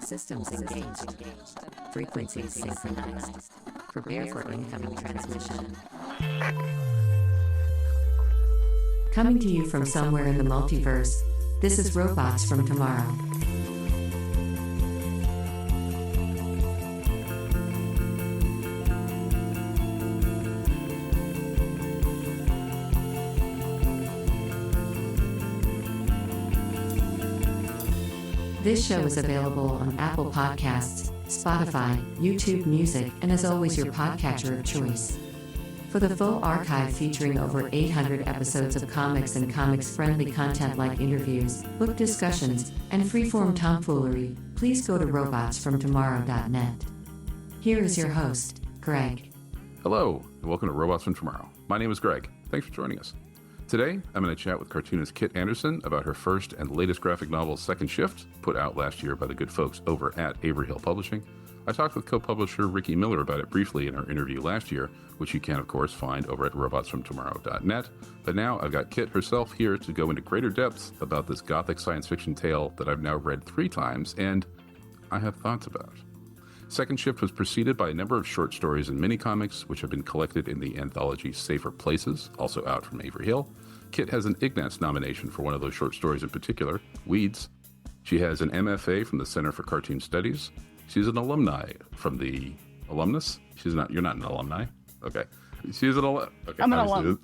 Systems engaged. Frequencies synchronized. Prepare for incoming transmission. Coming to you from somewhere in the multiverse, this is Robots from Tomorrow. This show is available on Apple Podcasts, Spotify, YouTube Music, and as always your podcatcher of choice. For the full archive featuring over 800 episodes of comics and comics-friendly content like interviews, book discussions, and freeform tomfoolery, please go to robotsfromtomorrow.net. Here is your host, Greg. Hello, and welcome to Robots from Tomorrow. My name is Greg. Thanks for joining us. Today, I'm going to chat with cartoonist Kit Anderson about her first and latest graphic novel, Second Shift, put out last year by the good folks over at Avery Hill Publishing. I talked with co-publisher Ricky Miller about it briefly in our interview last year, which you can, of course, find over at robotsfromtomorrow.net. But now I've got Kit herself here to go into greater depths about this gothic science fiction tale that I've now read 3 times, and I have thoughts about. Second Shift was preceded by a number of short stories and mini-comics, which have been collected in the anthology Safer Places, also out from Avery Hill. Kit has an Ignatz nomination for one of those short stories in particular, Weeds. She has an MFA from the Center for Cartoon Studies. She's an alumni from the alumnus. You're not an alumni. Okay. She's an alum. Okay. I'm an alum.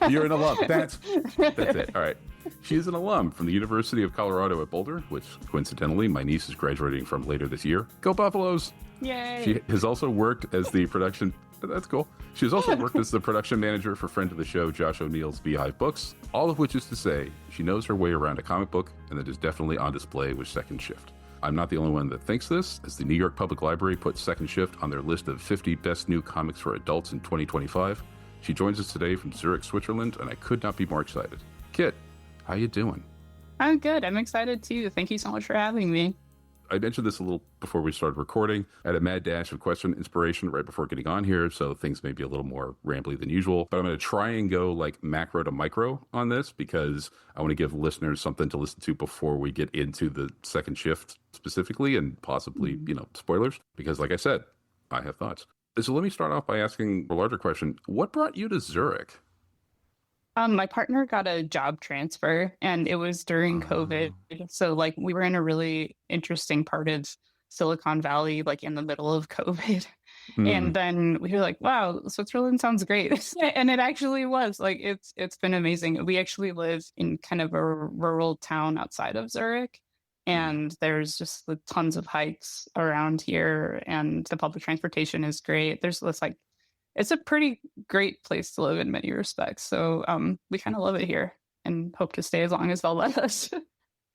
You're an alum. That's it. All right. She's an alum from the University of Colorado at Boulder, which coincidentally my niece is graduating from later this year. Go Buffaloes! Yay! She has also worked as the production. That's cool. She has also worked as the production manager for friend of the show Josh O'Neill's BEEHIVE books. All of which is to say, she knows her way around a comic book, and that is definitely on display with Second Shift. I'm not the only one that thinks this, as the New York Public Library put Second Shift on their list of 50 best new comics for adults in 2025. She joins us today from Zurich, Switzerland, and I could not be more excited. Kit, how you doing? I'm good. I'm excited too. Thank you so much for having me. I mentioned this a little before we started recording. I had a mad dash of question inspiration right before getting on here, so things may be a little more rambly than usual. But I'm going to try and go like macro to micro on this because I want to give listeners something to listen to before we get into the Second Shift specifically and possibly, spoilers. Because like I said, I have thoughts. So let me start off by asking a larger question. What brought you to Zurich? My partner got a job transfer and it was during COVID. So we were in a really interesting part of Silicon Valley, in the middle of COVID. And then we were like, wow, Switzerland sounds great. And it actually was it's been amazing. We actually live in kind of a rural town outside of Zurich. And there's just tons of hikes around here and the public transportation is great. There's this it's a pretty great place to live in many respects. So we kind of love it here and hope to stay as long as they'll let us.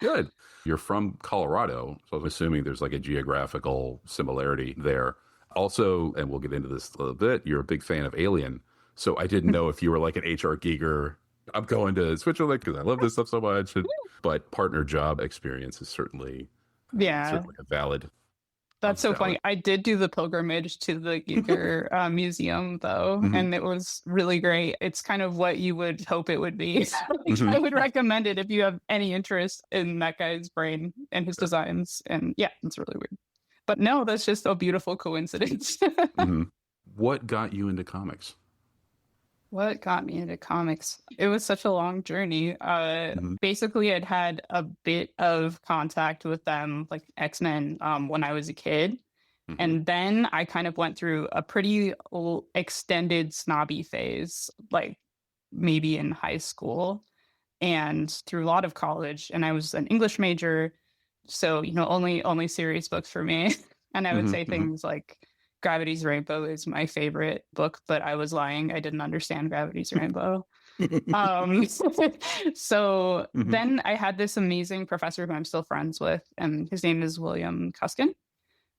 Good. You're from Colorado, so I'm assuming there's a geographical similarity there. Also, and we'll get into this a little bit, you're a big fan of Alien. So I didn't know if you were an HR geeker. I'm going to Switzerland because I love this stuff so much. But partner job experience is certainly a valid. That's so funny. I did do the pilgrimage to the Giger Museum, though, and it was really great. It's kind of what you would hope it would be. I would recommend it if you have any interest in that guy's brain and his designs. And yeah, it's really weird. But no, that's just a beautiful coincidence. What got you into comics? What got me into comics? It was such a long journey. Basically, I'd had a bit of contact with them, like X-Men, when I was a kid. And then I kind of went through a pretty extended snobby phase, maybe in high school and through a lot of college. And I was an English major. So, only serious books for me. And I would say things like Gravity's Rainbow is my favorite book, but I was lying. I didn't understand Gravity's Rainbow. So then I had this amazing professor who I'm still friends with, and his name is William Cuskin.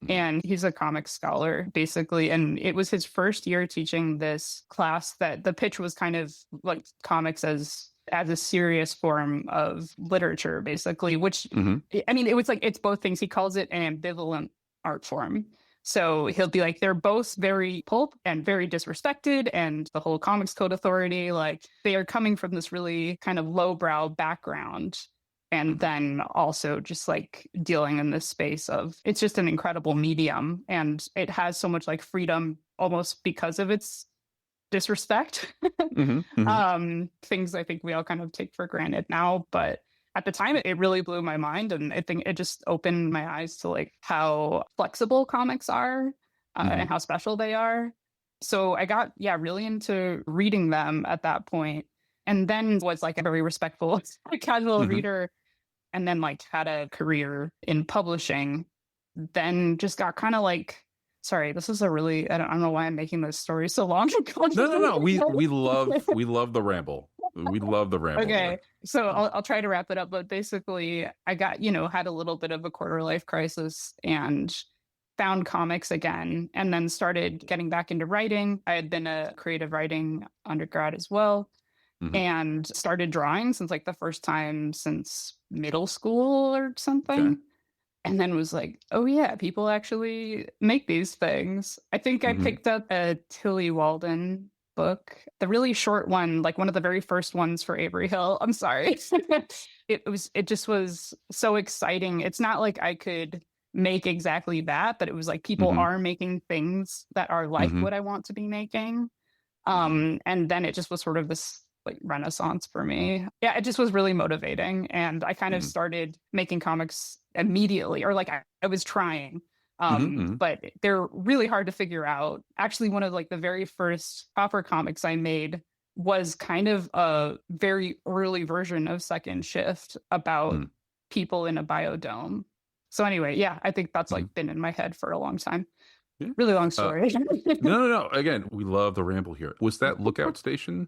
And he's a comics scholar, basically. And it was his first year teaching this class that the pitch was kind of comics as a serious form of literature, basically, which, it was it's both things. He calls it an ambivalent art form. So he'll be they're both very pulp and very disrespected, and the whole Comics Code Authority, they are coming from this really kind of lowbrow background. And then also just like dealing in this space of, it's just an incredible medium, and it has so much like freedom almost because of its disrespect. Things I think we all kind of take for granted now, but at the time it really blew my mind, and I think it just opened my eyes to like how flexible comics are, and how special they are. So I got really into reading them at that point, and then was like a very respectful casual reader, and then like had a career in publishing. Then just got kind of like, sorry, this is a really, I don't know why I'm making this story so long. No. We love the ramble. We love the ramble. Okay, so I'll try to wrap it up. But basically, I got, had a little bit of a quarter life crisis and found comics again, and then started getting back into writing. I had been a creative writing undergrad as well, and started drawing since like the first time since middle school or something. Okay. And then was like, oh yeah, people actually make these things. I think I picked up a Tilly Walden book, the really short one, like one of the very first ones for Avery Hill. I'm sorry. It just was so exciting. It's not like I could make exactly that, but it was like people are making things that are like what I want to be making. And then it just was sort of this like renaissance for me. Yeah, it just was really motivating. And I kind of started making comics immediately, or like I was trying. But they're really hard to figure out. Actually, one of like the very first proper comics I made was kind of a very early version of Second Shift about people in a biodome. So anyway, yeah, I think that's like been in my head for a long time. Yeah. Really long story. No. Again, we love the ramble here. Was that Lookout Station?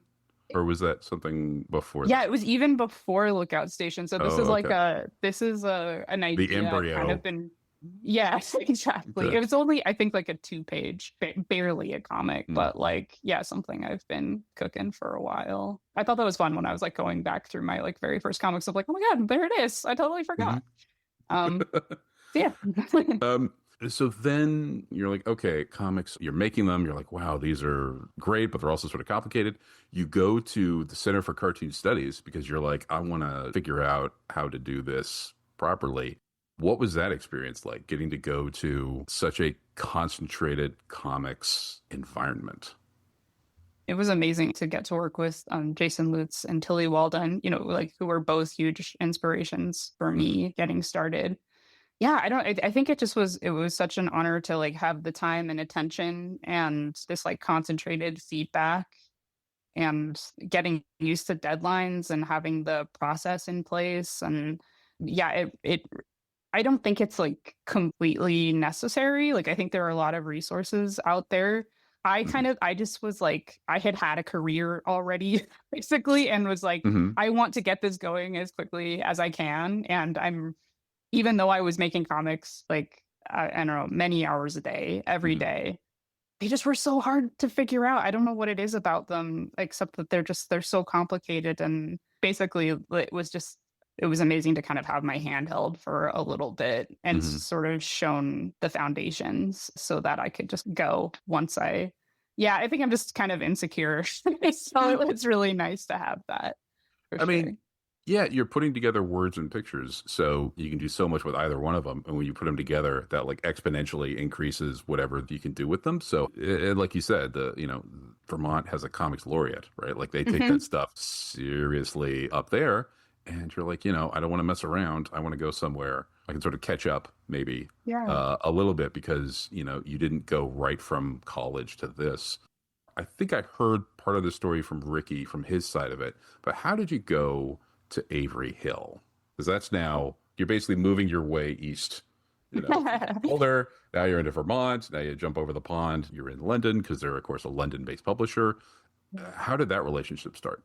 Or was that something before? Yeah, it was even before Lookout Station. So this is like an idea. The embryo. Kind of been. Yes, exactly. Okay. It was only, I think, like a 2-page, barely a comic, but like, yeah, something I've been cooking for a while. I thought that was fun when I was like going back through my like very first comics of like, oh my God, there it is. I totally forgot. Yeah. So then you're like, okay, comics, you're making them. You're like, wow, these are great, but they're also sort of complicated. You go to the Center for Cartoon Studies because you're like, I want to figure out how to do this properly. What was that experience like, getting to go to such a concentrated comics environment? It was amazing to get to work with Jason Lutz and Tilly Walden, like who were both huge inspirations for me getting started. Yeah, I think it was such an honor to like have the time and attention and this like concentrated feedback, and getting used to deadlines and having the process in place. And yeah, I don't think it's like completely necessary. Like, I think there are a lot of resources out there. I just was like, I had a career already basically, and was like, I want to get this going as quickly as I can. And even though I was making comics, like, I don't know, many hours a day, every day, they just were so hard to figure out. I don't know what it is about them, except that they're so complicated. And basically it was amazing to kind of have my hand held for a little bit and sort of shown the foundations so that I could just go once I think I'm just kind of insecure. So it's really nice to have that. I mean, yeah, you're putting together words and pictures, so you can do so much with either one of them. And when you put them together, that like exponentially increases whatever you can do with them. So, like you said, Vermont has a comics laureate, right? Like they take that stuff seriously up there, and you're like, I don't want to mess around. I want to go somewhere I can sort of catch up, maybe a little bit, because you didn't go right from college to this. I think I heard part of the story from Ricky from his side of it, but how did you go to Avery Hill? Because that's now, you're basically moving your way east. Older, now you're into Vermont, now you jump over the pond, you're in London, because they're, of course, a London-based publisher. How did that relationship start?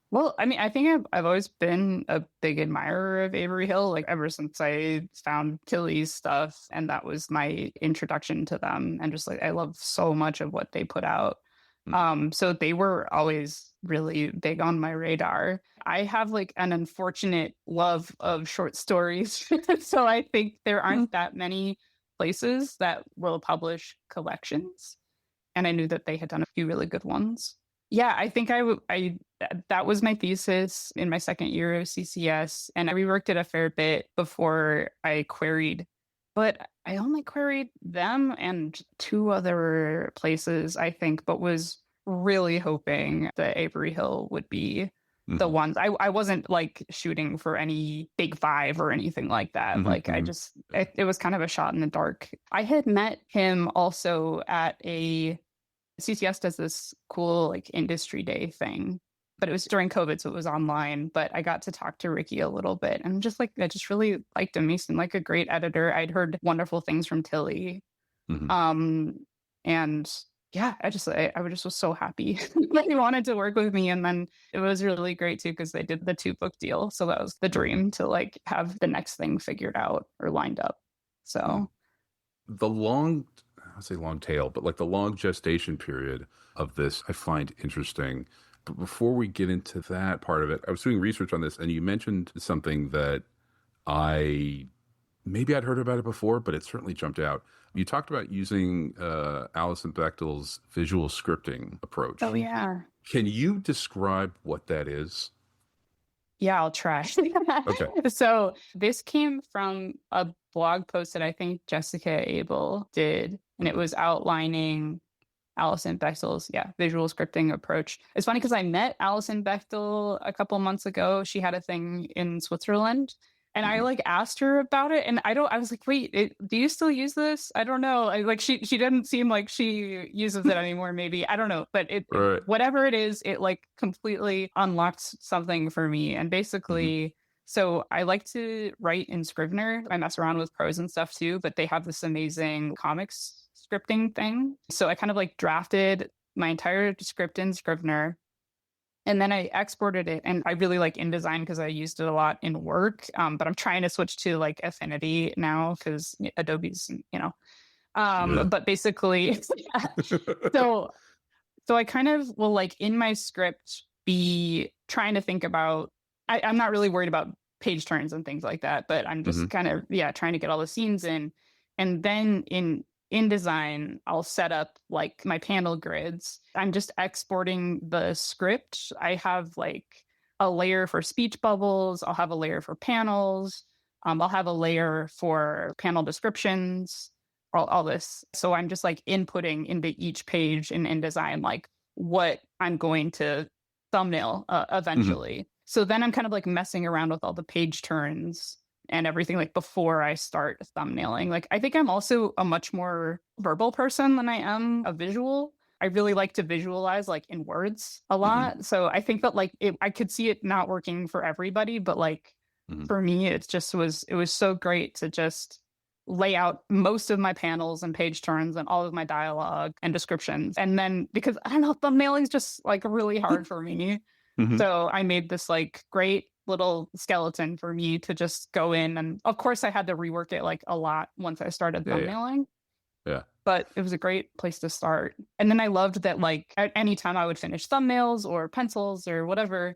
Well, I mean, I think I've always been a big admirer of Avery Hill, like ever since I found Tilly's stuff, and that was my introduction to them. And just like, I love so much of what they put out. So they were always really big on my radar. I have like an unfortunate love of short stories. So I think there aren't that many places that will publish collections. And I knew that they had done a few really good ones. Yeah, I think that was my thesis in my second year of CCS, and I reworked it a fair bit before I queried, but I only queried them and two other places, I think, but was really hoping that Avery Hill would be the Hmm. ones. I wasn't like shooting for any big five or anything like that. Hmm. Like Hmm. it was kind of a shot in the dark. I had met him also at a CCS does this cool like industry day thing, but it was during COVID, so it was online. But I got to talk to Ricky a little bit, and just like I just really liked him. He seemed like a great editor. I'd heard wonderful things from Tilly, Hmm. and yeah, I just was so happy that he wanted to work with me. And then it was really great too because they did the 2 book deal, so that was the dream to like have the next thing figured out or lined up. So The long, I say long tail, but like the long gestation period of this, I find interesting. But before we get into that part of it, I was doing research on this, and you mentioned something that I maybe I'd heard about it before, but it certainly jumped out. You talked about using Alison Bechdel's visual scripting oh approach. yeah. Can you describe what that is? Yeah, I'll try. Okay. So this came from a blog post that I think Jessica Abel did, and it Mhm. was outlining Alison Bechdel's visual scripting approach. It's funny because I met Alison Bechtel a couple months ago. She had a thing in Switzerland, and I Mhm. like asked her about it, and I was like, wait, do you still use this? I don't know. Like she didn't seem like she uses it anymore. Maybe I don't know, but Right. whatever it is, it like completely unlocked something for me, and Hmm. basically. So I like to write in Scrivener. I mess around with prose and stuff too, but they have this amazing comics scripting thing. So I kind of like drafted my entire script in Scrivener, and then I exported it. And I really like InDesign because I used it a lot in work. But I'm trying to switch to like Affinity now because Adobe's, Yeah. but basically, yeah. So so I kind of will like in my script be trying to think about I'm not really worried about page turns and things like that, but I'm Hmm. just kind of trying to get all the scenes in. And then in InDesign, I'll set up like my panel grids. I'm just exporting the script. I have like a layer for speech bubbles, I'll have a layer for panels, I'll have a layer for panel descriptions, all this. So I'm just like inputting into each page in InDesign, like what I'm going to thumbnail Hmm. eventually. So then I'm kind of like messing around with all the page turns and everything like before I start thumbnailing. Like I think I'm also a much more verbal person than I am a visual. I really like to visualize like in words a Hmm. lot. So I think that like I could see it not working for everybody, but like Hmm. for me it was so great to just lay out most of my panels and page turns and all of my dialogue and descriptions. And then because I don't know, thumbnailing is just like really hard for me. Hmm. So I made this like great little skeleton for me to just go in. And of course I had to rework it like a lot once I started Yeah. Yeah. thumbnailing, Yeah. but it was a great place to start. And then I loved that like at any time I would finish thumbnails or pencils or whatever,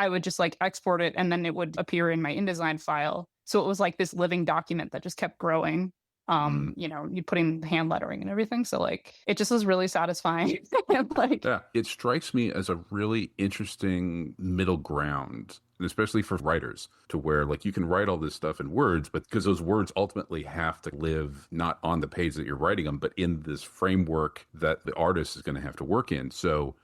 I would just like export it and then it would appear in my InDesign file. So it was like this living document that just kept growing. Mm. You put in hand lettering and everything. So like it just was really satisfying. And like Yeah, it strikes me as a really interesting middle ground, and especially for writers, to where like you can write all this stuff in words, but because those words ultimately have to live not on the page that you're writing them, but in this framework that the artist is going to have to work in. So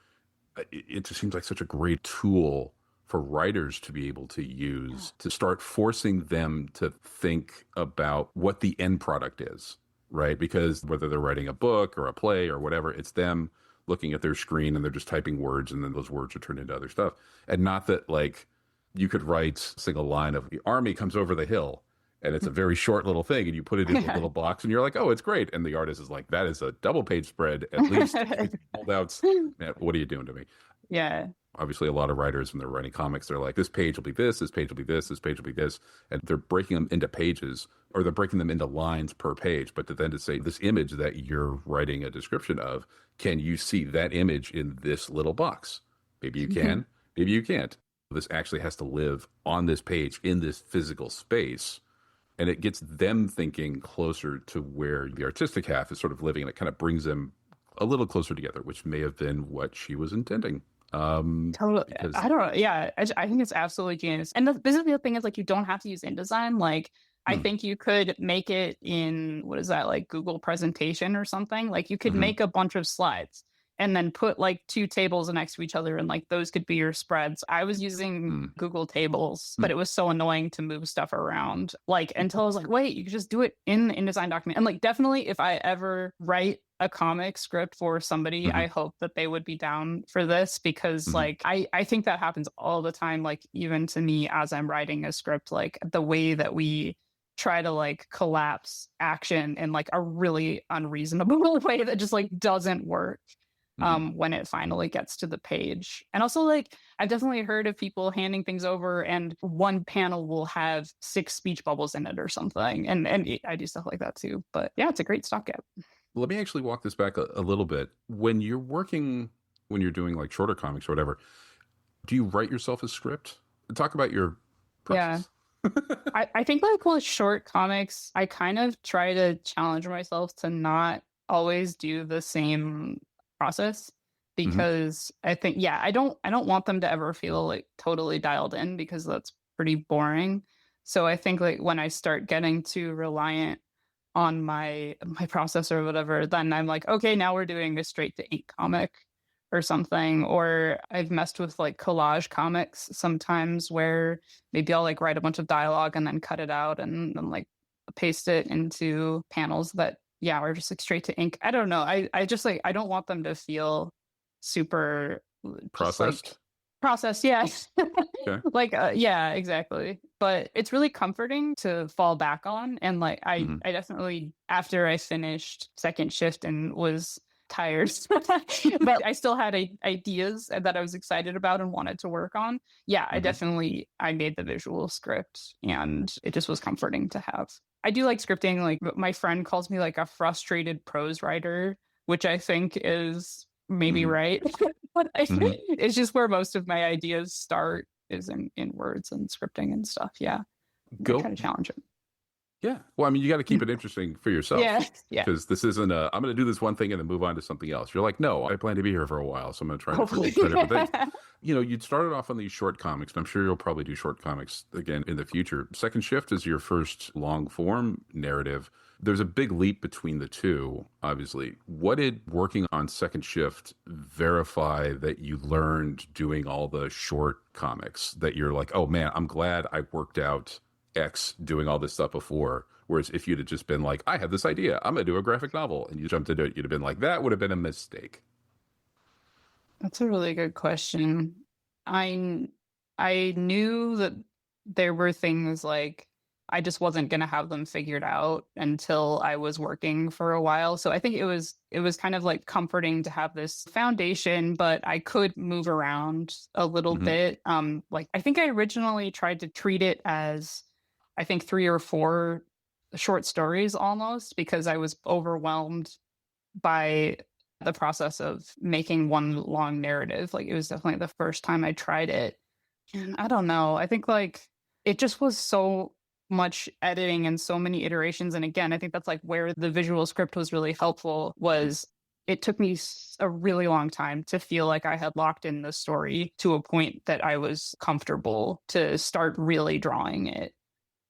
it just seems like such a great tool for writers to be able to use to start forcing them to think about what the end product is, right? Because whether they're writing a book or a play or whatever, it's them looking at their screen and they're just typing words and then those words are turned into other stuff. And not that like you could write a single line of the army comes over the hill and it's a very short little thing and you put it in a little box and you're like, oh, it's great. And the artist is like, that is a double page spread, at least 60 holdouts. Man, what are you doing to me? yeah. Obviously, a lot of writers, when they're writing comics, they're like, this page will be this page will be this page will be this. And they're breaking them into pages or they're breaking them into lines per page. But then to say this image that you're writing a description of, can you see that image in this little box? Maybe you can, maybe you can't. This actually has to live on this page in this physical space. And it gets them thinking closer to where the artistic half is sort of living. And it kind of brings them a little closer together, which may have been what she was intending. Totally. Because I don't know. Yeah, I think it's absolutely genius. And basically the thing is, like, you don't have to use InDesign. Like, I think you could make it in, what is that, like Google presentation or something? Like, you could make a bunch of slides and then put like two tables next to each other, and like those could be your spreads. I was using Google Tables, but it was so annoying to move stuff around. Like, until I was like, wait, you could just do it in the InDesign document. And like, definitely, if I ever write a comic script for somebody, I hope that they would be down for this, because like I think that happens all the time. Like, even to me as I'm writing a script, like the way that we try to like collapse action in like a really unreasonable way that just like doesn't work when it finally gets to the page. And also, like, I've definitely heard of people handing things over and one panel will have 6 speech bubbles in it or something, and I do stuff like that too. But yeah, it's a great stopgap. let me actually walk this back a little bit. When you're doing like shorter comics or whatever, do you write yourself a script? Talk about your process. I think like with short comics, I kind of try to challenge myself to not always do the same process, because I think, I don't want them to ever feel like totally dialed in, because that's pretty boring. So I think like when I start getting too reliant on my process or whatever, then I'm like, okay, now we're doing a straight to ink comic or something. Or I've messed with like collage comics sometimes, where maybe I'll like write a bunch of dialogue and then cut it out and then like paste it into panels that are just like straight to ink. I don't know. I just like, I don't want them to feel super Processed. Processed, yeah. Okay. Like exactly. But it's really comforting to fall back on. And like I definitely, after I finished second shift and was tired but I still had ideas that I was excited about and wanted to work on, I made the visual script, and it just was comforting to have. I do like scripting. Like, my friend calls me like a frustrated prose writer, which I think is maybe right. But it's just where most of my ideas start, is in words and scripting and stuff. I kind of challenge it. Yeah. Well, I mean, you got to keep it interesting for yourself. Yeah. Because this isn't I'm going to do this one thing and then move on to something else. You're like, no, I plan to be here for a while, so I'm going to try to try different things. You know, you'd started off on these short comics, and I'm sure you'll probably do short comics again in the future. Second Shift is your first long form narrative. There's a big leap between the two, obviously. What did working on Second Shift verify that you learned doing all the short comics, that you're like, oh man, I'm glad I worked out X doing all this stuff before? Whereas if you'd have just been like, I have this idea, I'm going to do a graphic novel, and you jumped into it, you'd have been like, that would have been a mistake. That's a really good question. I knew that there were things like I just wasn't going to have them figured out until I was working for a while. So I think it was kind of like comforting to have this foundation, but I could move around a little bit. Like, I think I originally tried to treat it as, I think, 3 or 4 short stories almost, because I was overwhelmed by the process of making one long narrative. Like, it was definitely the first time I tried it. And I don't know, I think like it just was so much editing and so many iterations. And again, I think that's like where the visual script was really helpful, was it took me a really long time to feel like I had locked in the story to a point that I was comfortable to start really drawing it.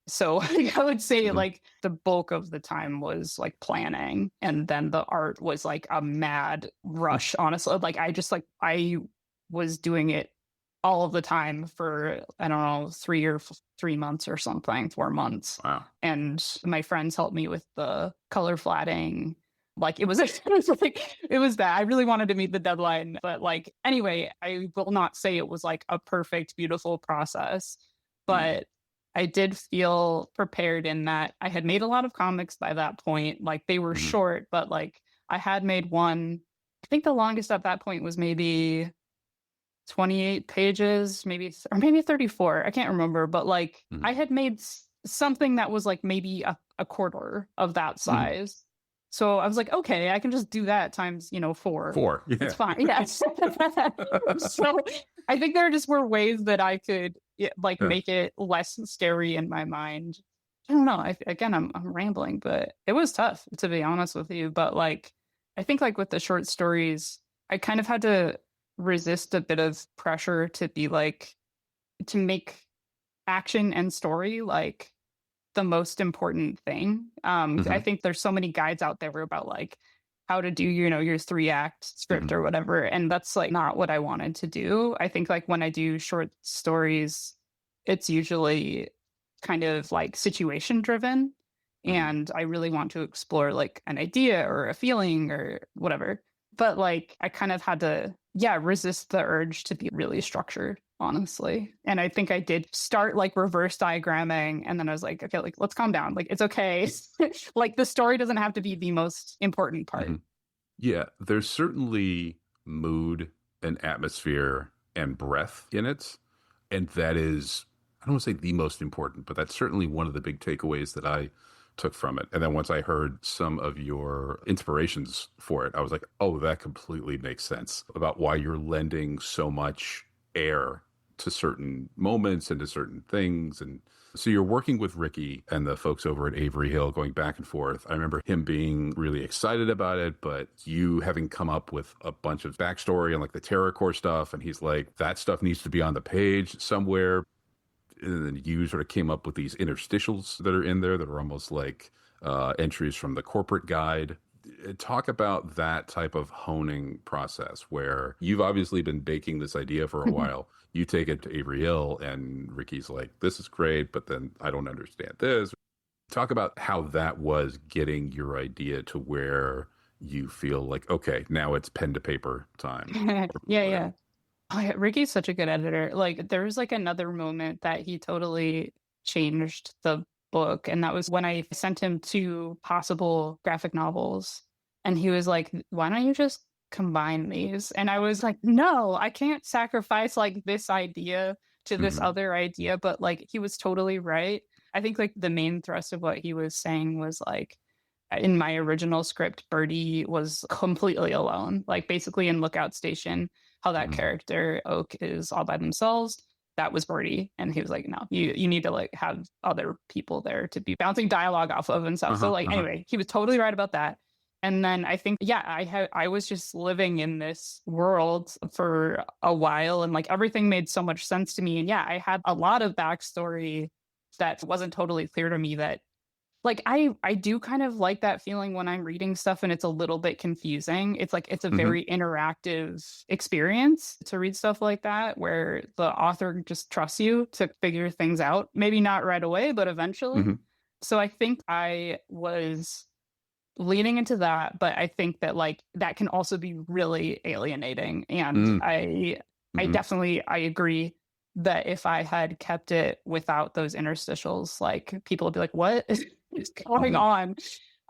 So I would say like the bulk of the time was like planning, and then the art was like a mad rush, honestly. Like, I was doing it all of the time for, I don't know, 3 months or something, 4 months. Wow. And my friends helped me with the color flatting. Like, it was bad. I really wanted to meet the deadline. But like, anyway, I will not say it was like a perfect, beautiful process, but I did feel prepared in that I had made a lot of comics by that point. Like, they were short, but like I had made one. I think the longest at that point was maybe 28 pages, maybe 34. I can't remember, but like I had made something that was like maybe a quarter of that size. So I was like, okay, I can just do that times, 4. 4. Yeah. It's fine. Yes. So I think there just were ways that I could make it less scary in my mind. I don't know. I'm rambling, but it was tough, to be honest with you. But like, I think like with the short stories, I kind of had to resist a bit of pressure to be like, to make action and story like the most important thing. I Hmm. think there's so many guides out there about like how to do, your 3-act script Hmm. or whatever. And that's like not what I wanted to do. I think like when I do short stories, it's usually kind of like situation driven. Hmm. And I really want to explore like an idea or a feeling or whatever. But like I kind of had to, yeah, resist the urge to be really structured, honestly. And I think I did start like reverse diagramming. And then I was like, okay, like let's calm down. Like it's okay. Like the story doesn't have to be the most important Hmm. part. Yeah, there's certainly mood and atmosphere and breath in it. And that is, I don't want to say the most important, but that's certainly one of the big takeaways that I took from it. And then once I heard some of your inspirations for it, I was like, oh, that completely makes sense about why you're lending so much air to certain moments and to certain things. And so you're working with Ricky and the folks over at Avery Hill going back and forth. I remember him being really excited about it, but you having come up with a bunch of backstory and like the TerraCorps stuff. And he's like, that stuff needs to be on the page somewhere. And then you sort of came up with these interstitials that are in there that are almost like entries from the corporate guide. Talk about that type of honing process where you've obviously been baking this idea for a while. You take it to Avery Hill, and Ricky's like, this is great, but then I don't understand this. Talk about how that was getting your idea to where you feel like, okay, now it's pen to paper time or Yeah, whatever. yeah. Oh, yeah. Ricky's such a good editor. Like there was like another moment that he totally changed the book. And that was when I sent him two possible graphic novels. And he was like, why don't you just combine these? And I was like, no, I can't sacrifice like this idea to this Hmm. other idea. But like he was totally right. I think like the main thrust of what he was saying was like, in my original script, Birdie was completely alone, like basically in Lookout Station, how that Hmm. character Oak is all by themselves. That was Birdie, and he was like, "No, you need to like have other people there to be bouncing dialogue off of and stuff." So Uh-huh. like Uh-huh. anyway, he was totally right about that. And then I think, yeah, I was just living in this world for a while, and like everything made so much sense to me. And yeah, I had a lot of backstory that wasn't totally clear to me that like I do kind of like that feeling when I'm reading stuff and it's a little bit confusing. It's like it's a Hmm. very interactive experience to read stuff like that where the author just trusts you to figure things out. Maybe not right away, but eventually. Hmm. So I think I was leaning into that, but I think that like that can also be really alienating. And Mm. I Hmm. definitely I agree that if I had kept it without those interstitials, like people would be like, what is going Hmm.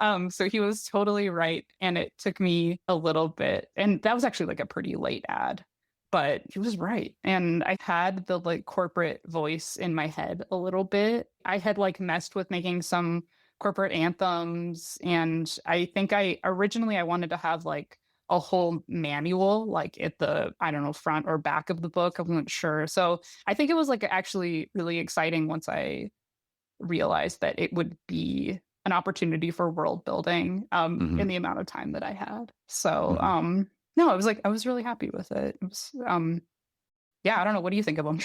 on? So he was totally right. And it took me a little bit, and that was actually like a pretty late ad, but he was right. And I had the like corporate voice in my head a little bit. I had like messed with making some corporate anthems, and I think I wanted to have like a whole manual like at the, I don't know, front or back of the book. I wasn't sure. So I think it was like actually really exciting once I realized that it would be an opportunity for world building Hmm. in the amount of time that I had. So Hmm. no, I was like I was really happy with it. It was yeah, I don't know. What do you think of them?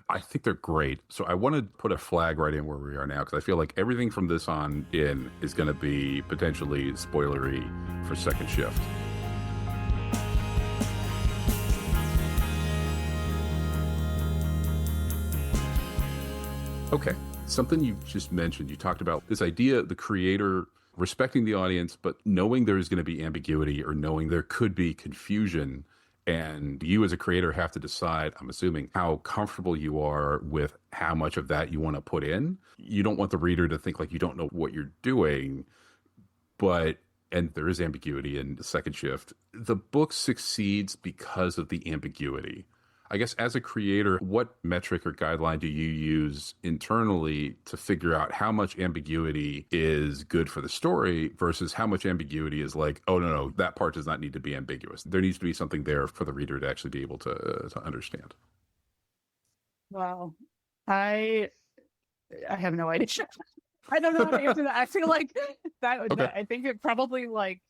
I think they're great. So I want to put a flag right in where we are now because I feel like everything from this on in is going to be potentially spoilery for second shift. Okay. Something you just mentioned, you talked about this idea, the creator respecting the audience, but knowing there's going to be ambiguity or knowing there could be confusion. And you as a creator have to decide, I'm assuming, how comfortable you are with how much of that you want to put in. You don't want the reader to think like you don't know what you're doing, but and there is ambiguity in the second shift. The book succeeds because of the ambiguity. I guess as a creator, what metric or guideline do you use internally to figure out how much ambiguity is good for the story versus how much ambiguity is like, oh, no, that part does not need to be ambiguous. There needs to be something there for the reader to actually be able to understand. Wow. I I have no idea. I don't know how to answer that. I feel like Okay. I think it probably like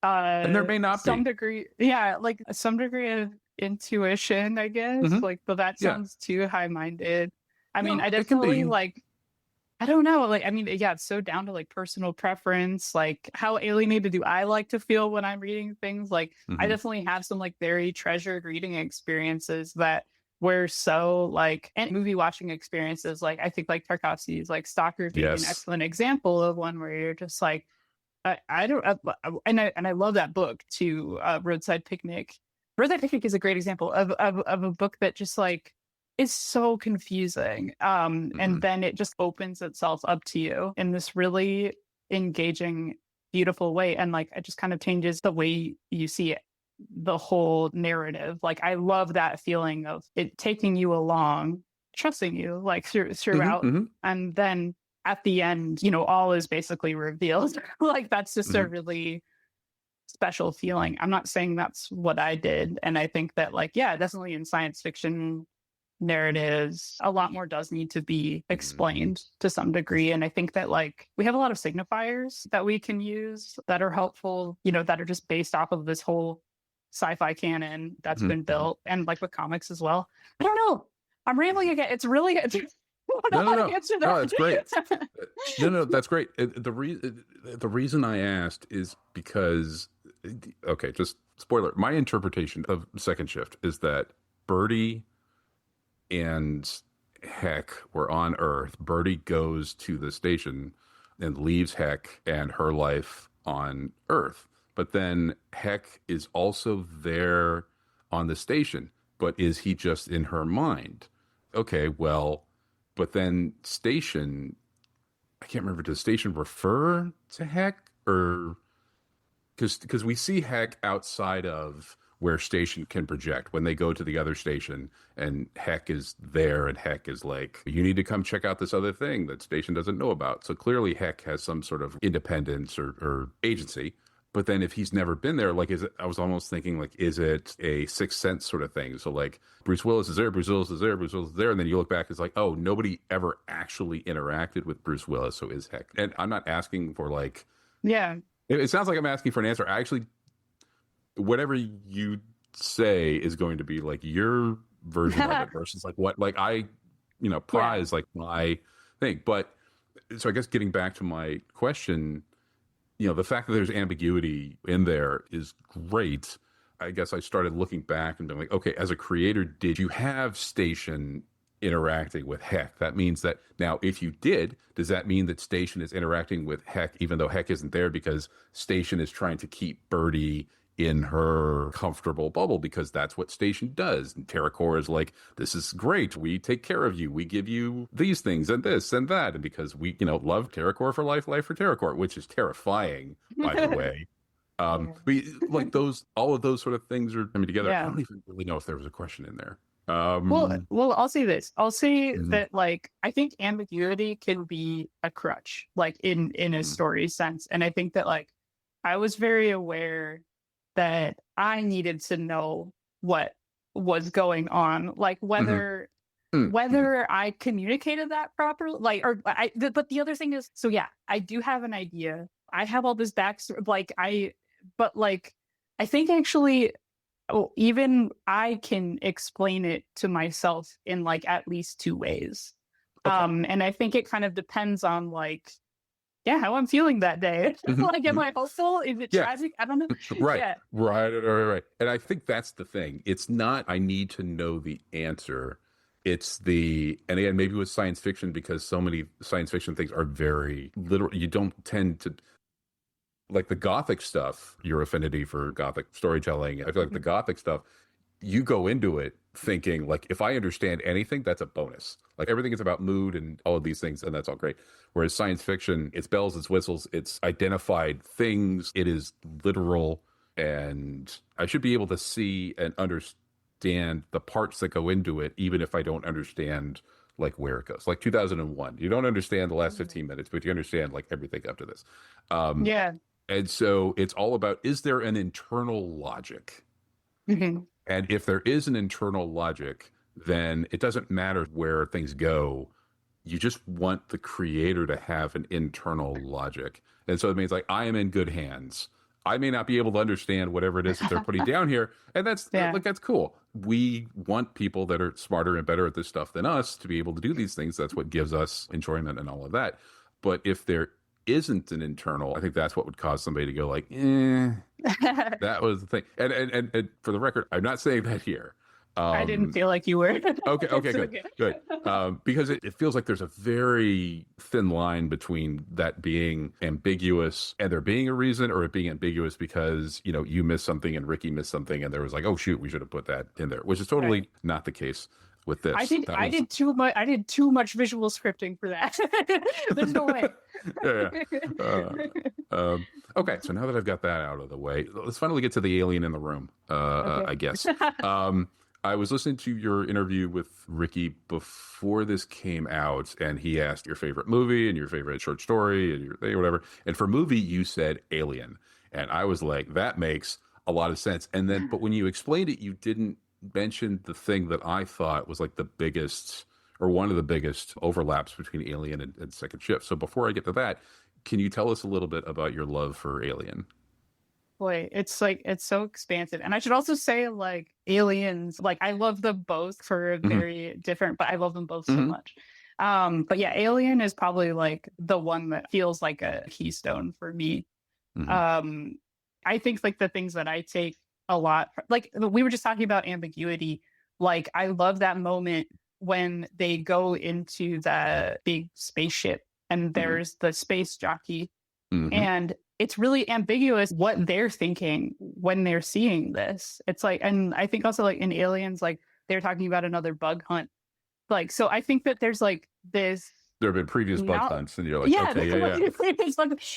And there may not Some be. degree, yeah, like some degree of intuition, I guess. Hmm. Like, but that Yeah. sounds too high-minded. I mean, No, I it can definitely be. like, I don't know. Like, I mean, yeah, it's so down to like personal preference. Like, how alienated do I like to feel when I'm reading things? Like, I Hmm. definitely have some like very treasured reading experiences that were so like, and movie watching experiences. Like, I think like Tarkovsky's like Stalker being an Yes. excellent example of one where you're just like, I don't, and I love that book too. Roadside Picnic. Roadside Picnic is a great example of a book that just like is so confusing. And Hmm. then it just opens itself up to you in this really engaging, beautiful way, and like it just kind of changes the way you see it, the whole narrative. Like I love that feeling of it taking you along, trusting you like Hmm. throughout, Hmm. and then at the end, you know, all is basically revealed. Like that's just a Hmm. really special feeling. I'm not saying that's what I did. And I think that like, yeah, definitely in science fiction narratives, a lot more does need to be explained to some degree. And I think that like we have a lot of signifiers that we can use that are helpful, you know, that are just based off of this whole sci-fi canon that's Hmm. been built, and like with comics as well. I don't know. I'm rambling again. It's really I don't know No, no, how to no, answer no. That's great. that. No, no, that's great. The reason I asked is because, okay, just spoiler. My interpretation of Second Shift is that Birdie and Heck were on Earth. Birdie goes to the station and leaves Heck and her life on Earth. But then Heck is also there on the station. But is he just in her mind? Okay, well, but then station, I can't remember, does station refer to Heck, or because we see Heck outside of where station can project when they go to the other station, and Heck is there, and Heck is like, you need to come check out this other thing that station doesn't know about. So clearly Heck has some sort of independence or agency. But then if he's never been there, like, is it, I was almost thinking, like, is it a Sixth Sense sort of thing? So like Bruce Willis is there, Bruce Willis is there, Bruce Willis is there, and then you look back, it's like, oh, nobody ever actually interacted with Bruce Willis, so is Heck. And I'm not asking for like, Yeah. it sounds like I'm asking for an answer. I actually, whatever you say is going to be like your version of it versus like what, like I, Yeah. prize like my thing. But so I guess getting back to my question, the fact that there's ambiguity in there is great. I guess I started looking back and being like, okay, as a creator, did you have Station interacting with Heck? That means that now, if you did, does that mean that Station is interacting with Heck, even though Heck isn't there, because Station is trying to keep Birdie in her comfortable bubble, because that's what Station does. And TerraCorps is like, this is great. We take care of you. We give you these things and this and that. And because we, love TerraCorps for life, life for TerraCorps, which is terrifying, by the way. Yeah. But like those, all of those sort of things are coming together. I Yeah. don't even really know if there was a question in there. Well, I'll say this. I'll say Mhm, that like I think ambiguity can be a crutch, like in a mhm, story sense. And I think that like I was very aware that I needed to know what was going on, like mhm, mhm, whether I communicated that properly, like but the other thing is, so yeah, I do have an idea. I have all this backstory, but like I think actually, oh, even I can explain it to myself in like at least two ways. okay. And I think it kind of depends on like, yeah, how I'm feeling that day. Mhm, Like, am mhm. I hopeful? Is it Yeah, tragic? I don't know. right, Yeah. right, right, right, right. And I think that's the thing. It's not, I need to know the answer. It's the, and again, maybe with science fiction, because so many science fiction things are very literal. You don't tend to, like the Gothic stuff, your affinity for Gothic storytelling. I feel like the Gothic stuff, you go into it thinking like, if I understand anything, that's a bonus. Like everything is about mood and all of these things, and that's all great. Whereas science fiction, it's bells, it's whistles, it's identified things, it is literal, and I should be able to see and understand the parts that go into it, even if I don't understand like where it goes. Like 2001, you don't understand the last 15 minutes, but you understand like everything up to this. Um, Yeah. and so it's all about, is there an internal logic? Mhm. And if there is an internal logic, then it doesn't matter where things go. You just want the creator to have an internal logic. And so it means like, I am in good hands. I may not be able to understand whatever it is that they're putting down here. And that's like, that's cool. We want people that are smarter and better at this stuff than us to be able to do these things. That's what gives us enjoyment and all of that. But if there isn't an internal, I think that's what would cause somebody to go like, that was the thing. And for the record, I'm not saying that here. I didn't feel like you were. Okay, good. Because it feels like there's a very thin line between that being ambiguous and there being a reason, or it being ambiguous because, you know, you missed something and Ricky missed something and there was like, oh shoot, we should have put that in there, which is totally not the case with this. I did too much visual scripting for that. There's no way. Okay, so now that I've got that out of the way, let's finally get to the alien in the room, I guess. I was listening to your interview with Ricky before this came out, and he asked your favorite movie and your favorite short story and your thing or whatever. And for movie, you said Alien. And I was like, that makes a lot of sense. And then, but when you explained it, you didn't mention the thing that I thought was like the biggest, or one of the biggest overlaps between Alien and Second Shift. So before I get to that, can you tell us a little bit about your love for Alien? Boy, it's so expansive. And I should also say, like, Aliens, like, I love them both for very different, but I love them both so much. But yeah, Alien is probably like the one that feels like a keystone for me. I think like the things that I take a lot, like we were just talking about Ambiguity, like I love that moment when they go into the big spaceship and there's the space jockey and it's really ambiguous what they're thinking when they're seeing this. It's like, and I think also like in Aliens, like they're talking about another bug hunt. Like, so I think that there's like this. There have been previous bug hunts and you're like,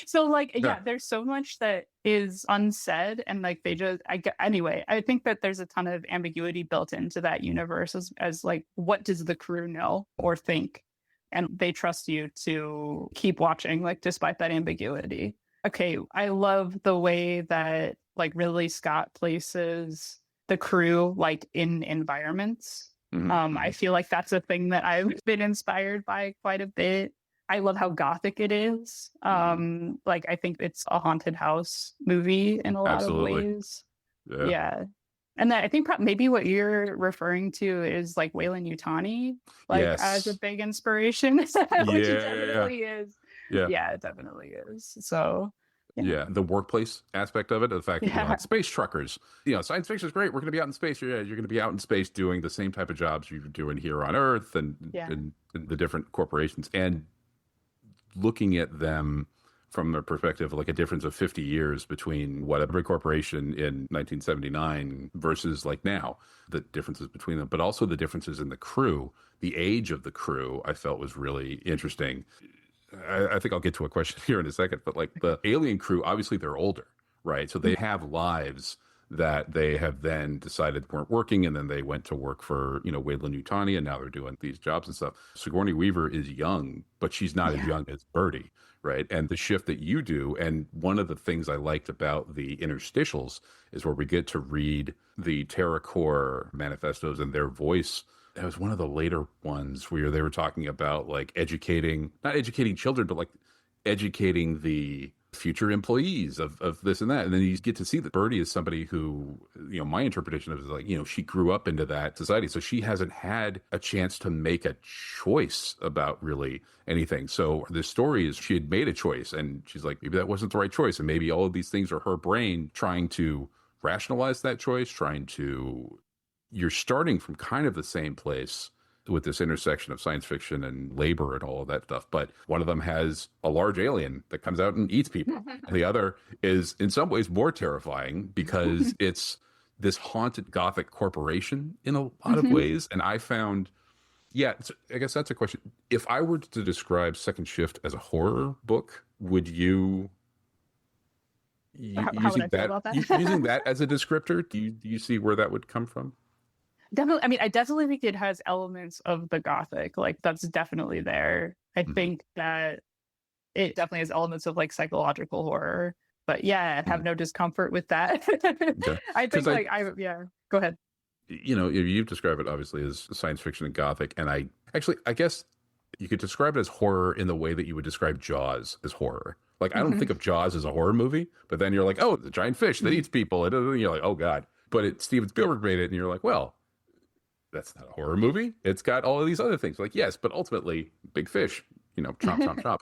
So like, there's so much that is unsaid and like they just, anyway, I think that there's a ton of ambiguity built into that universe as like, what does the crew know or think? And they trust you to keep watching, like, despite that ambiguity. Okay, I love the way that like Ridley Scott places the crew like in environments. I feel like that's a thing that I've been inspired by quite a bit. I love how gothic it is. Like I think it's a haunted house movie in a lot of ways. Yeah. And then I think maybe what you're referring to is like Weyland-Yutani, like as a big inspiration, which it definitely is. Yeah, it definitely is. So the workplace aspect of it, the fact that like space truckers, science fiction is great. We're going to be out in space. You're going to be out in space doing the same type of jobs you're doing here on Earth and the different corporations, and looking at them from their perspective, like a difference of 50 years between what a big corporation in 1979 versus like now, the differences between them, but also the differences in the crew, the age of the crew, I felt was really interesting. I think I'll get to a question here in a second, but like the alien crew, obviously they're older, right? So they have lives that they have then decided weren't working, and then they went to work for, Weyland-Yutani, and now they're doing these jobs and stuff. Sigourney Weaver is young, but she's not as young as Birdie, right? And the shift that you do, and one of the things I liked about the interstitials is where we get to read the TerraCorps manifestos and their voice. That was one of the later ones where they were talking about like not educating children, but like educating the future employees of this and that. And then you get to see that Birdie is somebody who, my interpretation of it is like, she grew up into that society. So she hasn't had a chance to make a choice about really anything. So the story is she had made a choice and she's like, maybe that wasn't the right choice. And maybe all of these things are her brain trying to rationalize that choice, you're starting from kind of the same place with this intersection of science fiction and labor and all of that stuff. But one of them has a large alien that comes out and eats people. And the other is in some ways more terrifying because it's this haunted gothic corporation in a lot of ways. And I found, I guess that's a question. If I were to describe Second Shift as a horror book, would you... using that as a descriptor, do you see where that would come from? Definitely. I mean, I definitely think it has elements of the gothic. Like that's definitely there. I think that it definitely has elements of like psychological horror. But yeah, I have no discomfort with that. I think go ahead. You've described it obviously as science fiction and gothic, and I guess you could describe it as horror in the way that you would describe Jaws as horror. Like, I don't think of Jaws as a horror movie, but then you're like, oh, the giant fish that eats people. And you're like, oh, God. But Steven Spielberg made it, and you're like, well, that's not a horror movie. It's got all of these other things. Like, yes, but ultimately, big fish, chomp, chomp, chomp.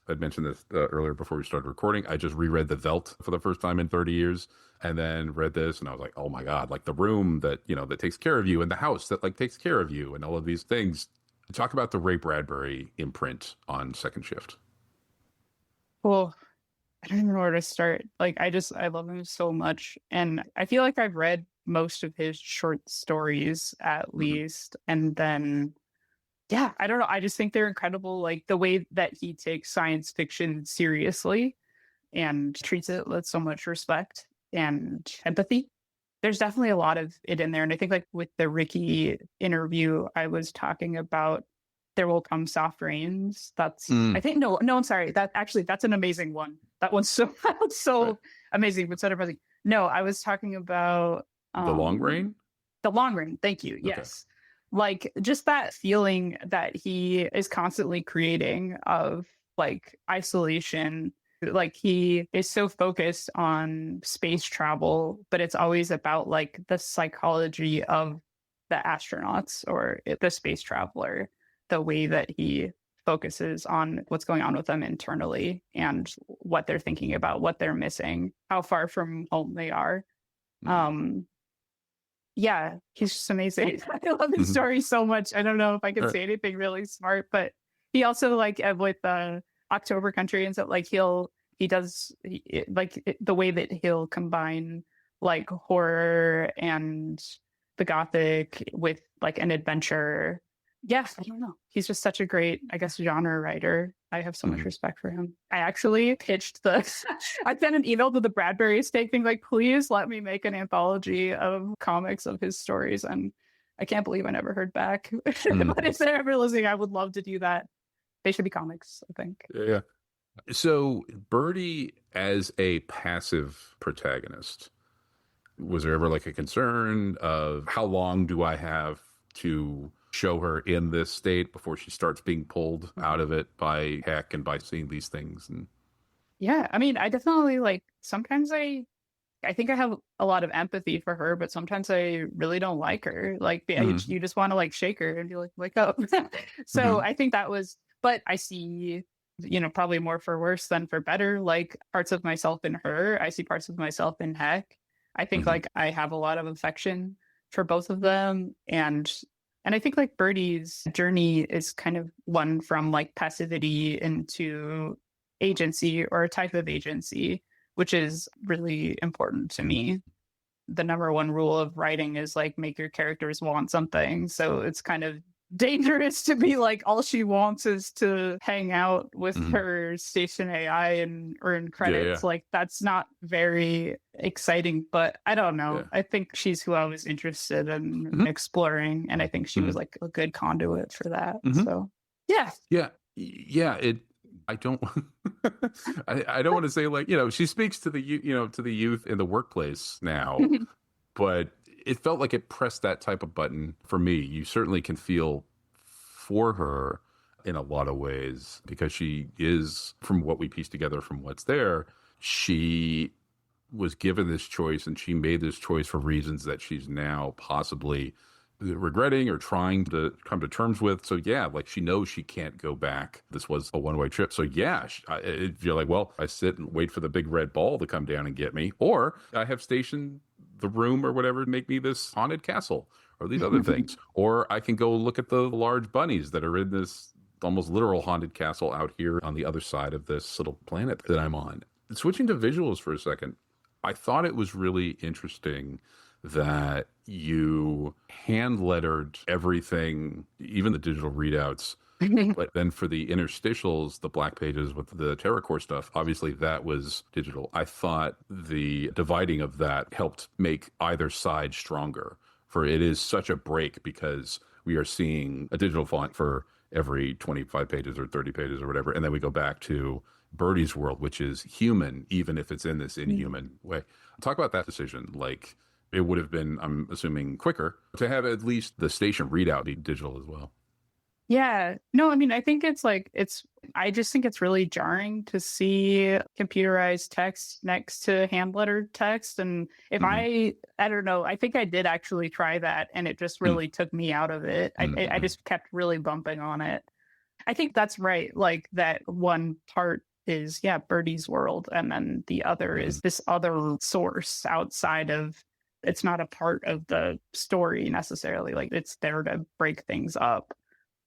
I'd mentioned this earlier before we started recording. I just reread The Veldt for the first time in 30 years and then read this, and I was like, oh my God, like the room that, that takes care of you and the house that like takes care of you and all of these things. Talk about the Ray Bradbury imprint on Second Shift. Well, I don't even know where to start. Like, I love him so much. And I feel like I've read most of his short stories at least. And then, yeah, I don't know. I just think they're incredible. Like the way that he takes science fiction seriously and treats it with so much respect and empathy. There's definitely a lot of it in there. And I think like with the Ricky interview, I was talking about There Will Come Soft Rains. That's, I think, no, I'm sorry. That's an amazing one. That one's so right. Amazing, but so depressing. No, I was talking about The Long Rain? The Long Rain. Thank you. Yes. Okay. Like just that feeling that he is constantly creating of like isolation. Like he is so focused on space travel, but it's always about like the psychology of the astronauts or the space traveler, the way that he focuses on what's going on with them internally and what they're thinking about, what they're missing, how far from home they are. Yeah, he's just amazing. I love his story so much. I don't know if I can say anything really smart, but he also like with October Country and stuff, like he does the way that he'll combine like horror and the gothic with like an adventure. Yes, I don't know. He's just such a great, I guess, genre writer. I have so much respect for him. I actually pitched I sent an email to the Bradbury estate being like, please let me make an anthology of comics of his stories. And I can't believe I never heard back. But if they're ever listening, I would love to do that. They should be comics, I think. Yeah. So Birdie as a passive protagonist, was there ever like a concern of how long do I have to show her in this state before she starts being pulled out of it by heck and by seeing these things? And yeah, I mean, I definitely like sometimes I think I have a lot of empathy for her, but sometimes I really don't like her. Like you just want to like shake her and be like, wake up. So I think that was, but I see, probably more for worse than for better, like parts of myself in her. I see parts of myself in Heck. I think like I have a lot of affection for both of them. And I think like Birdie's journey is kind of one from like passivity into agency or a type of agency, which is really important to me. The number one rule of writing is like make your characters want something. So it's kind of dangerous to be like all she wants is to hang out with her station AI and earn credits. Like that's not very exciting, but I don't know. I think she's who I was interested in exploring, and I think she was like a good conduit for that. So I don't I don't want to say like, she speaks to the to the youth in the workplace now, but it felt like it pressed that type of button for me. You certainly can feel for her in a lot of ways because she is, from what we piece together from what's there, she was given this choice and she made this choice for reasons that she's now possibly regretting or trying to come to terms with. So yeah, like she knows she can't go back. This was a one-way trip. So yeah, you're like, well, I sit and wait for the big red ball to come down and get me, or I have stationed the room or whatever to make me this haunted castle or these other things, or I can go look at the large bunnies that are in this almost literal haunted castle out here on the other side of this little planet that I'm on. Switching to visuals for a second, I thought it was really interesting that you hand lettered everything, even the digital readouts. But then for the interstitials, the black pages with the TerraCorps stuff, obviously that was digital. I thought the dividing of that helped make either side stronger, for it is such a break because we are seeing a digital font for every 25 pages or 30 pages or whatever. And then we go back to Birdie's world, which is human, even if it's in this inhuman way. Talk about that decision. Like, it would have been, I'm assuming, quicker to have at least the station readout be digital as well. Yeah. No, I mean, I think I just think it's really jarring to see computerized text next to hand lettered text. And if Hmm. I don't know, I think I did actually try that and it just really took me out of it. I Mm-hmm. just kept really bumping on it. I think that's right. Like that one part is, yeah, Birdie's world. And then the other is this other source outside of, it's not a part of the story necessarily. Like it's there to break things up.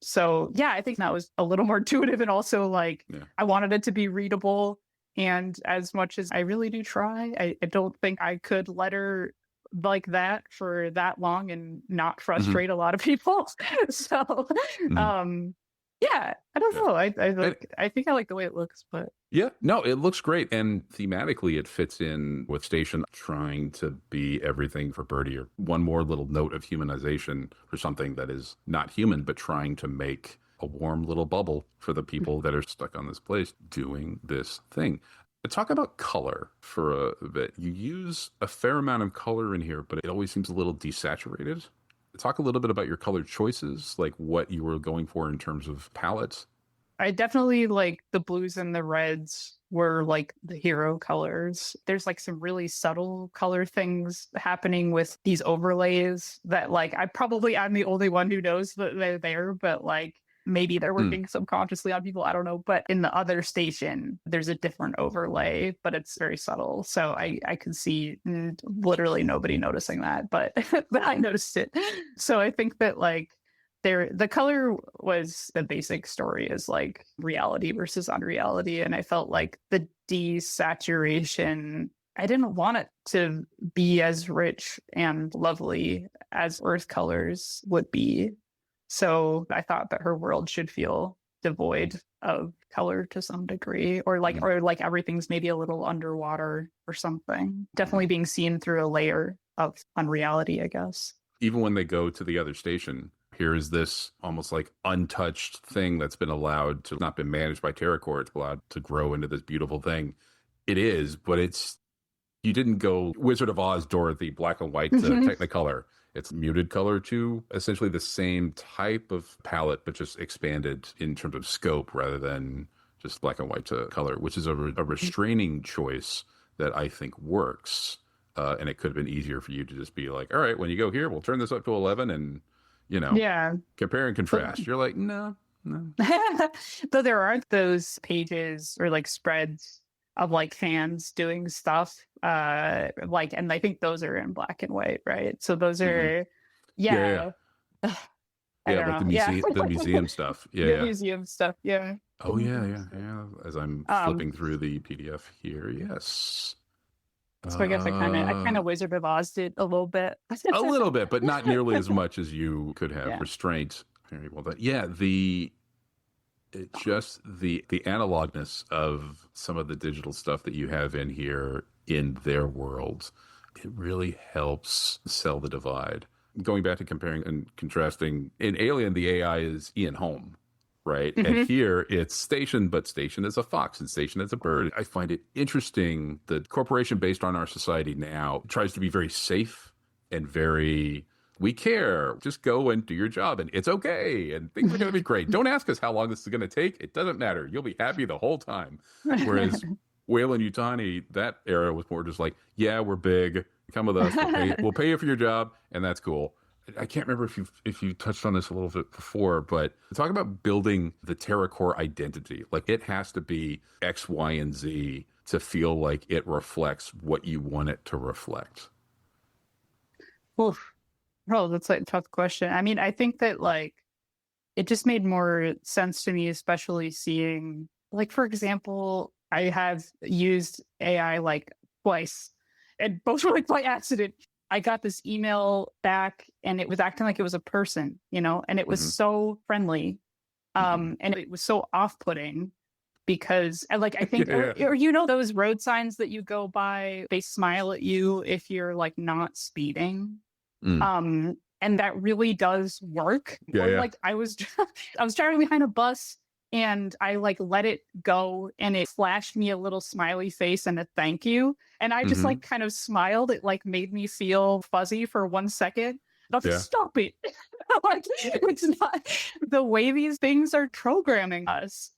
So yeah, I think that was a little more intuitive and also like Yeah. I wanted it to be readable. And as much as I really do try, I don't think I could letter like that for that long and not Hmm. frustrate a lot of people. So Hmm. um yeah, I don't Yeah. know. And, I think I like the way it looks, but yeah, no, it looks great. And thematically, it fits in with Station trying to be everything for Birdie, or one more little note of humanization for something that is not human, but trying to make a warm little bubble for the people that are stuck on this place doing this thing. Talk about color for a bit. You use a fair amount of color in here, but it always seems a little desaturated. Talk a little bit about your color choices, like what you were going for in terms of palettes. I definitely like the blues and the reds were like the hero colors. There's like some really subtle color things happening with these overlays that like I'm the only one who knows that they're there, but like maybe they're Mm. working subconsciously on people. I don't know. But in the other station, there's a different overlay, but it's very subtle. So I could see literally nobody noticing that, but but I noticed it. So I think that like the color was the basic story is like reality versus unreality. And I felt like the desaturation, I didn't want it to be as rich and lovely as Earth colors would be. So I thought that her world should feel devoid of color to some degree, or like everything's maybe a little underwater or something. Definitely being seen through a layer of unreality, I guess. Even when they go to the other station, here is this almost like untouched thing that's been allowed to not been managed by TerraCorps. It's allowed to grow into this beautiful thing. It is, but you didn't go Wizard of Oz, Dorothy, black and white to Technicolor. It's muted color to essentially the same type of palette, but just expanded in terms of scope rather than just black and white to color, which is a restraining choice that I think works. And it could have been easier for you to just be like, all right, when you go here, we'll turn this up to 11 and, Yeah. compare and contrast. You're like, no. Though there aren't those pages or like spreads of like fans doing stuff and I think those are in black and white, right? So those are Yeah. I Yeah, don't like know. Yeah. the museum stuff. Yeah, The yeah. museum stuff, yeah. Oh, yeah. As I'm flipping through the PDF here, yes. So I guess I kind of Wizard of Oz did a little bit. A little bit, but not nearly as much as you could have. Yeah. Restraint. Very well done. Yeah, the analogness of some of the digital stuff that you have in here in their world, it really helps sell the divide. Going back to comparing and contrasting, in Alien, the AI is Ian Holm, right? And here it's Station, but Station is a fox and Station is a bird. I find it interesting. The corporation based on our society now tries to be very safe and very, we care. Just go and do your job and it's okay. And things are going to be great. Don't ask us how long this is going to take. It doesn't matter. You'll be happy the whole time. Whereas Weyland-Yutani, that era was more just like, yeah, we're big. Come with us. We'll pay you for your job. And that's cool. I can't remember if you touched on this a little bit before, but talk about building the TerraCorps identity. Like it has to be X, Y, and Z to feel like it reflects what you want it to reflect. Oof. Oh, that's like a tough question. I mean, I think that like it just made more sense to me, especially seeing like, for example, I have used AI like twice and both were like by accident. I got this email back and it was acting like it was a person, and it was so friendly. And it was so off-putting because like, I think, or those road signs that you go by, they smile at you if you're like not speeding. And that really does work. Like I was driving behind a bus and I like let it go and it flashed me a little smiley face and a thank you. And I just like kind of smiled. It like made me feel fuzzy for 1 second. And I was like, stop it. Like, it's not the way these things are programming us.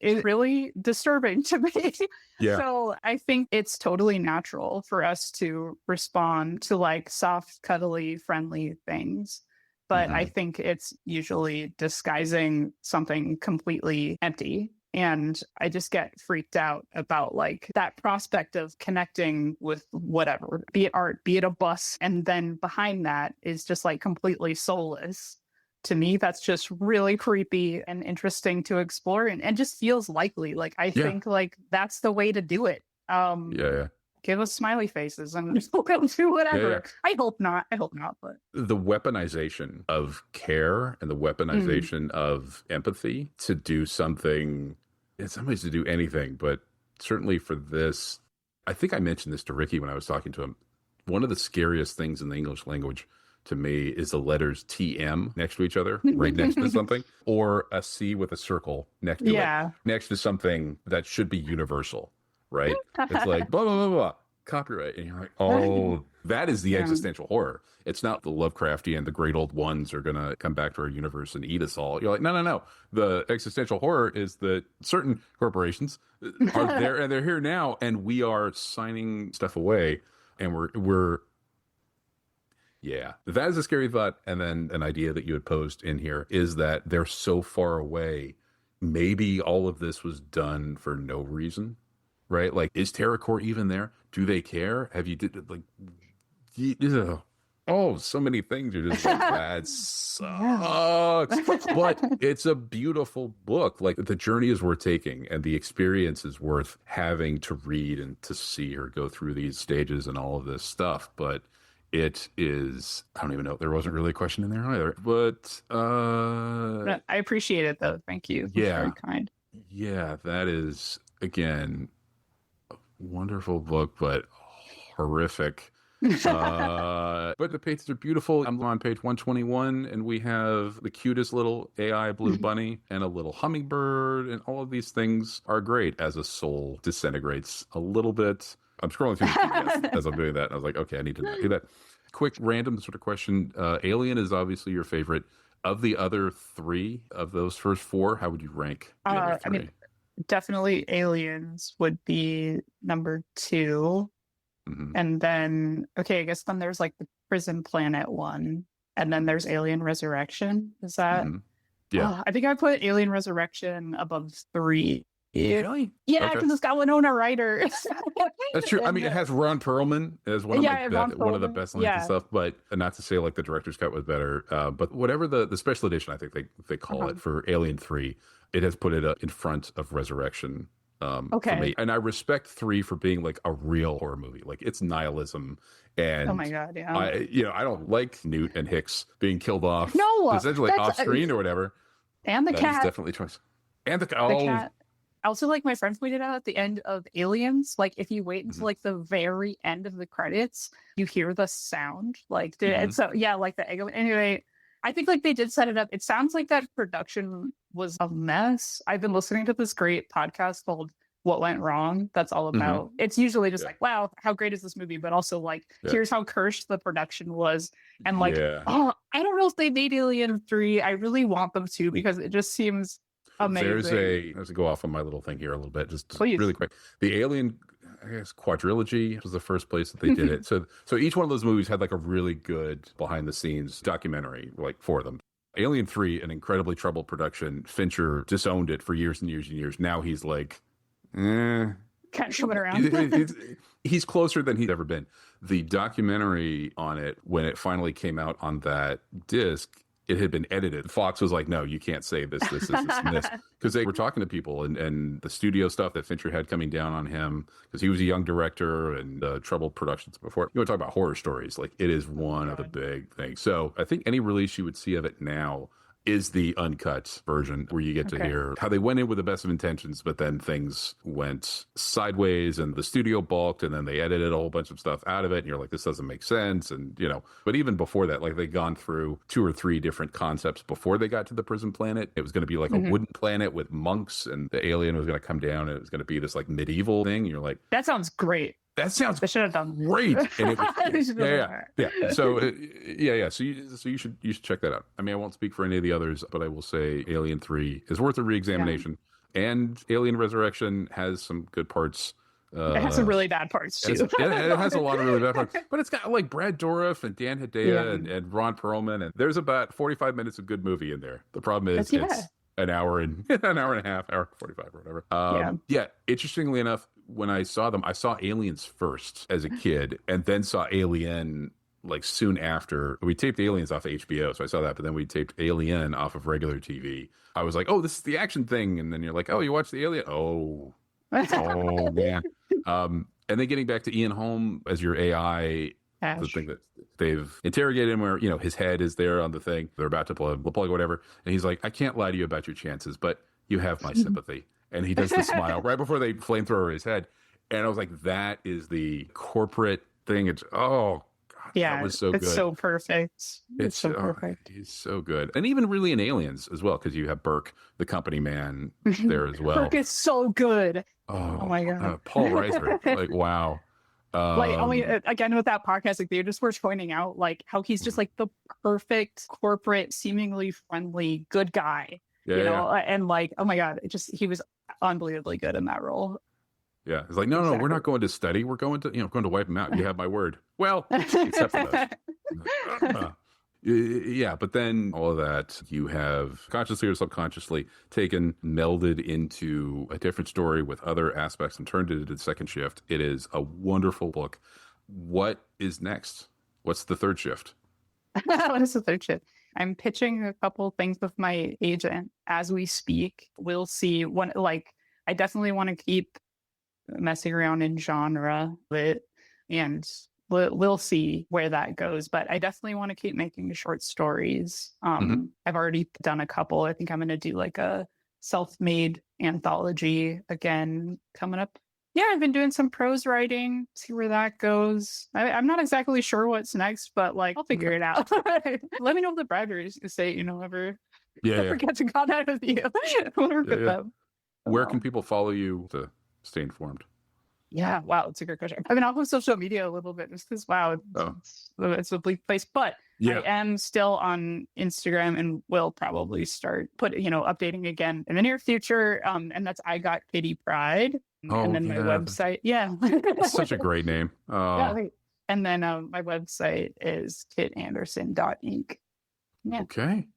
Is really disturbing to me. Yeah. So I think it's totally natural for us to respond to like soft, cuddly, friendly things. But I think it's usually disguising something completely empty. And I just get freaked out about like that prospect of connecting with whatever, be it art, be it a bus. And then behind that is just like completely soulless. To me, that's just really creepy and interesting to explore and just feels likely. Like, I think like that's the way to do it. Give us smiley faces and we'll do whatever. Yeah. I hope not. But the weaponization of care and the weaponization of empathy to do something, in some ways to do anything, but certainly for this, I think I mentioned this to Ricky when I was talking to him. One of the scariest things in the English language to me is the letters TM next to each other, right next to something, or a C with a circle next to it, next to something that should be universal, right? It's like, blah, blah, blah, blah, copyright. And you're like, oh, that is the existential horror. It's not the Lovecraftian, the great old ones are going to come back to our universe and eat us all. You're like, no. The existential horror is that certain corporations are there and they're here now, and we are signing stuff away, and we're that is a scary thought. And then an idea that you had posed in here is that they're so far away. Maybe all of this was done for no reason, right? Like, is TerraCorps even there? Do they care? Have you did like, so many things. You're just like, that sucks. But it's a beautiful book. Like, the journey is worth taking, and the experience is worth having to read and to see her go through these stages and all of this stuff. But it is, I don't even know. There wasn't really a question in there either. But I appreciate it, though. Thank you. Yeah. Very kind. Yeah, that is, again, a wonderful book, but horrific. But the pages are beautiful. I'm on page 121, and we have the cutest little AI blue bunny and a little hummingbird, and all of these things are great as a soul disintegrates a little bit. I'm scrolling through the PDF as I'm doing that, and I was like, okay, I need to do that. Quick random sort of question. Alien is obviously your favorite. Of the other three, of those first four, how would you rank the other three? I mean, definitely Aliens would be number 2. And then, okay, I guess then there's like the Prison Planet one, and then there's Alien Resurrection. Is that? Yeah. I think I put Alien Resurrection above 3. Really? Yeah, because it's got Winona Ryder. That's true. I mean, it has Ron Perlman as one of the best lines and stuff, but not to say like the director's cut was better. But whatever the special edition, I think they call it for Alien 3, it has put it in front of Resurrection. For me. And I respect 3 for being like a real horror movie. Like, it's nihilism. And oh my God, yeah. I don't like Newt and Hicks being killed off. No, essentially off screen or whatever. And the cat. That's definitely a choice. And the cat. Also, like, my friend pointed out at the end of Aliens, like, if you wait until like the very end of the credits, you hear the sound. Like, and so like the echo. Anyway, I think like they did set it up. It sounds like that production was a mess. I've been listening to this great podcast called What Went Wrong. That's all about. It's usually just like, wow, how great is this movie? But also like, here's how cursed the production was. And like, I don't know if they made Alien 3. I really want them to, because it just seems amazing. There's a go off on my little thing here a little bit, just really quick. The Alien, I guess, quadrilogy was the first place that they did it. So each one of those movies had like a really good behind the scenes documentary like for them. Alien 3, an incredibly troubled production. Fincher disowned it for years and years and years. Now he's like, kind of coming around. He's closer than he's ever been. The documentary on it, when it finally came out on that disc, it had been edited. Fox was like, no, you can't say this, and this. Because they were talking to people and the studio stuff that Fincher had coming down on him, because he was a young director and troubled productions before. You want to talk about horror stories. Like, it is one of the big things. So I think any release you would see of it now is the uncut version, where you get to hear how they went in with the best of intentions, but then things went sideways and the studio balked, and then they edited a whole bunch of stuff out of it. And you're like, this doesn't make sense. And, but even before that, like, they'd gone through 2 or 3 different concepts before they got to the Prison Planet. It was going to be like a wooden planet with monks, and the alien was going to come down and it was going to be this like medieval thing. And you're like, that sounds great. that sounds They should have done great. And it was, They should have done that. yeah. So yeah. So you should check that out. I mean, I won't speak for any of the others, but I will say Alien 3 is worth a reexamination. And Alien Resurrection has some good parts. It has some really bad parts too. It has a lot of really bad parts, but it's got like Brad Dourif and Dan Hedaya and Ron Perlman, and there's about 45 minutes of good movie in there. The problem is it's an hour and an hour and a half, hour 45 or whatever. Yeah. Interestingly enough, when I saw them, I saw Aliens first as a kid, and then saw Alien like soon after. We taped Aliens off of HBO, so I saw that, but then we taped Alien off of regular TV. I was like, oh, this is the action thing, and then you're like, oh, you watched the Alien? Oh man. And then getting back to Ian Holm as your AI, the thing that they've interrogated him where, his head is there on the thing. They're about to plug whatever. And he's like, I can't lie to you about your chances, but you have my sympathy. And he does the smile right before they flamethrower his head. And I was like, that is the corporate thing. It's, God, that was so good. It's so perfect. It's so perfect. He's so good. And even really in Aliens as well, because you have Burke, the company man, there as well. Burke is so good. Oh my God. Paul Reiser. Like, wow. Again, with that podcast, like they just were pointing out like how he's just like the perfect corporate, seemingly friendly, good guy. And like, oh my God, he was unbelievably good in that role. Yeah, it's like, no, we're not going to study. We're going to, going to wipe him out. You have my word. Well, except for those. Yeah, but then all of that you have consciously or subconsciously taken, melded into a different story with other aspects and turned it into the second shift. It is a wonderful book. What is next? What's the third shift? What is the third shift? I'm pitching a couple things with my agent as we speak. We'll see. I definitely want to keep messing around in genre and we'll see where that goes, but I definitely want to keep making short stories. I've already done a couple. I think I'm going to do like a self-made anthology again coming up. Yeah, I've been doing some prose writing, see where that goes. I'm not exactly sure what's next, but like I'll figure it out. Let me know if the Bradbury estate, ever get to contact with you. I want to work with them. Where can people follow you to stay informed? Yeah, wow, it's a great question. I've been off of social media a little bit just because, it's a bleak place. But I am still on Instagram and will probably start updating again in the near future. And that's I Got Kitty Pride. And then my website. Yeah. That's such a great name. And then my website is kitanderson.inc. Yeah. Okay.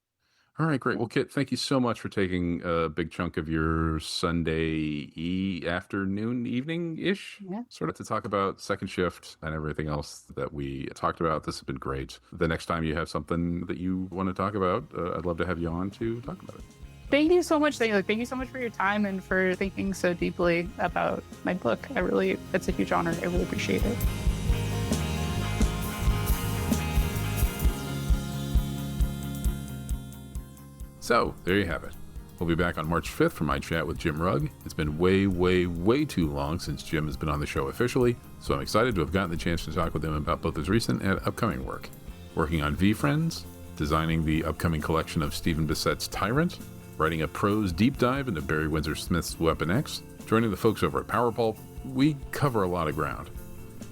All right, great. Well, Kit, thank you so much for taking a big chunk of your Sunday afternoon, evening-ish, sort of to talk about second shift and everything else that we talked about. This has been great. The next time you have something that you want to talk about, I'd love to have you on to talk about it. Thank you so much. Thank you so much for your time and for thinking so deeply about my book. It's a huge honor. I really appreciate it. So, there you have it. We'll be back on March 5th for my chat with Jim Rugg. It's been way, way, way too long since Jim has been on the show officially, so I'm excited to have gotten the chance to talk with him about both his recent and upcoming work. Working on V-Friends, designing the upcoming collection of Stephen Bissett's Tyrant, writing a prose deep dive into Barry Windsor Smith's Weapon X, joining the folks over at Power Pulp. We cover a lot of ground.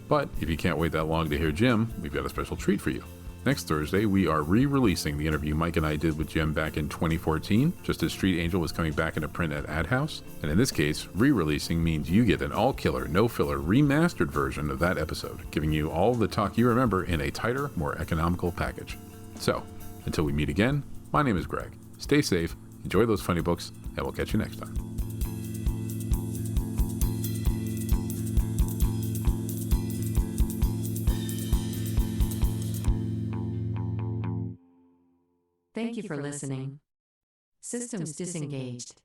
But if you can't wait that long to hear Jim, we've got a special treat for you. Next Thursday, we are re-releasing the interview Mike and I did with Jim back in 2014, just as Street Angel was coming back into print at Ad House. And in this case, re-releasing means you get an all-killer, no-filler, remastered version of that episode, giving you all the talk you remember in a tighter, more economical package. So, until we meet again, my name is Greg. Stay safe, enjoy those funny books, and we'll catch you next time. Thank you for listening. Systems disengaged.